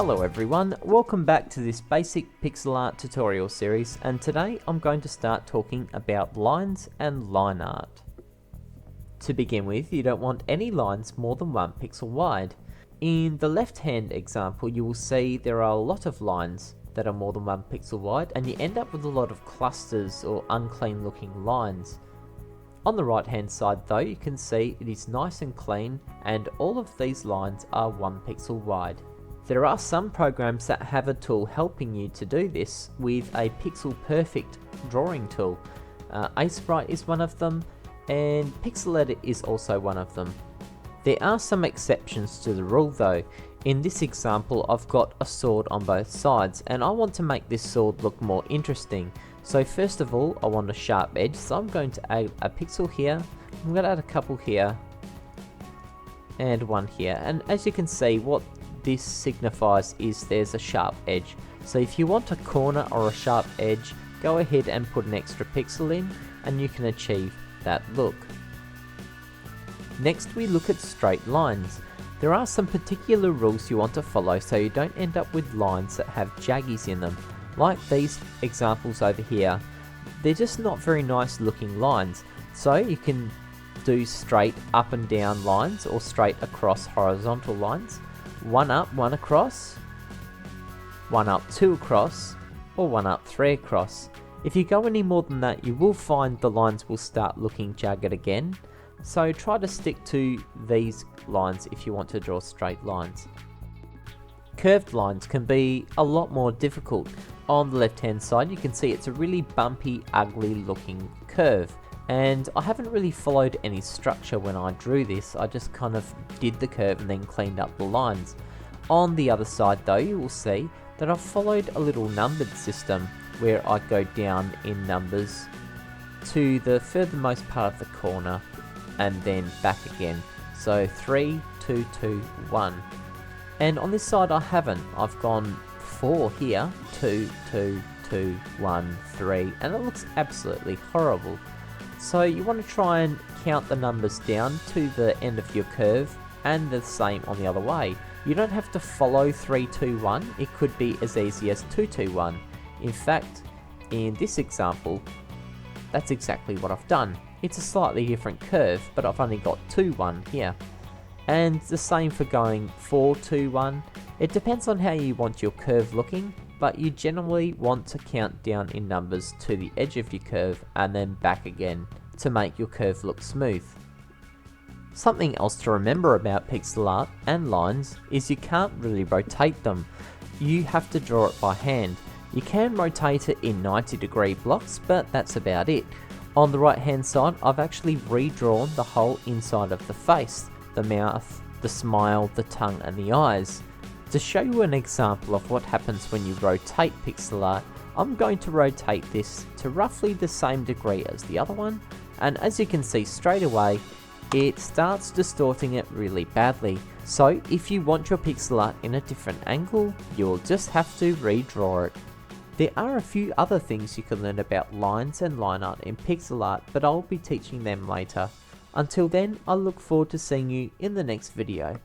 Hello everyone, welcome back to this basic pixel art tutorial series, and today I'm going to start talking about lines and line art. To begin with, you don't want any lines more than 1 pixel wide. In the left hand example you will see there are a lot of lines that are more than 1 pixel wide, and you end up with a lot of clusters or unclean looking lines. On the right hand side though, you can see it is nice and clean and all of these lines are 1 pixel wide. There are some programs that have a tool helping you to do this with a pixel perfect drawing tool. Sprite is one of them, and Pixel Edit is also one of them. There are some exceptions to the rule though. In this example I've got a sword on both sides and I want to make this sword look more interesting. So first of all I want a sharp edge, so I'm going to add a pixel here, I'm going to add a couple here and one here, and as you can see what this signifies is there's a sharp edge. So if you want a corner or a sharp edge, go ahead and put an extra pixel in and you can achieve that look. Next we look at straight lines. There are some particular rules you want to follow so you don't end up with lines that have jaggies in them. Like these examples over here, they're just not very nice looking lines. So you can do straight up and down lines or straight across horizontal lines. 1 up, 1 across, 1 up, 2 across, or 1 up, 3 across. If you go any more than that, you will find the lines will start looking jagged again. So try to stick to these lines if you want to draw straight lines. Curved lines can be a lot more difficult. On the left hand side you can see it's a really bumpy, ugly looking curve. And I haven't really followed any structure when I drew this, I just kind of did the curve and then cleaned up the lines. On the other side though, you will see that I've followed a little numbered system where I go down in numbers to the furthermost part of the corner and then back again. So 3, 2, 2, 1. And on this side I haven't, I've gone 4 here, 2, 2, 2, 1, 3, and it looks absolutely horrible. So you want to try and count the numbers down to the end of your curve and the same on the other way. You don't have to follow 3, 2, 1, it could be as easy as 2, 2, 1. In fact, in this example, that's exactly what I've done. It's a slightly different curve, but I've only got 2, 1 here. And the same for going 4, 2, 1. It depends on how you want your curve looking, but you generally want to count down in numbers to the edge of your curve and then back again to make your curve look smooth. Something else to remember about pixel art and lines is you can't really rotate them. You have to draw it by hand. You can rotate it in 90-degree blocks, but that's about it. On the right hand side I've actually redrawn the whole inside of the face, the mouth, the smile, the tongue and the eyes. To show you an example of what happens when you rotate pixel art, I'm going to rotate this to roughly the same degree as the other one, and as you can see straight away, it starts distorting it really badly. So if you want your pixel art in a different angle, you'll just have to redraw it. There are a few other things you can learn about lines and line art in pixel art, but I'll be teaching them later. Until then, I look forward to seeing you in the next video.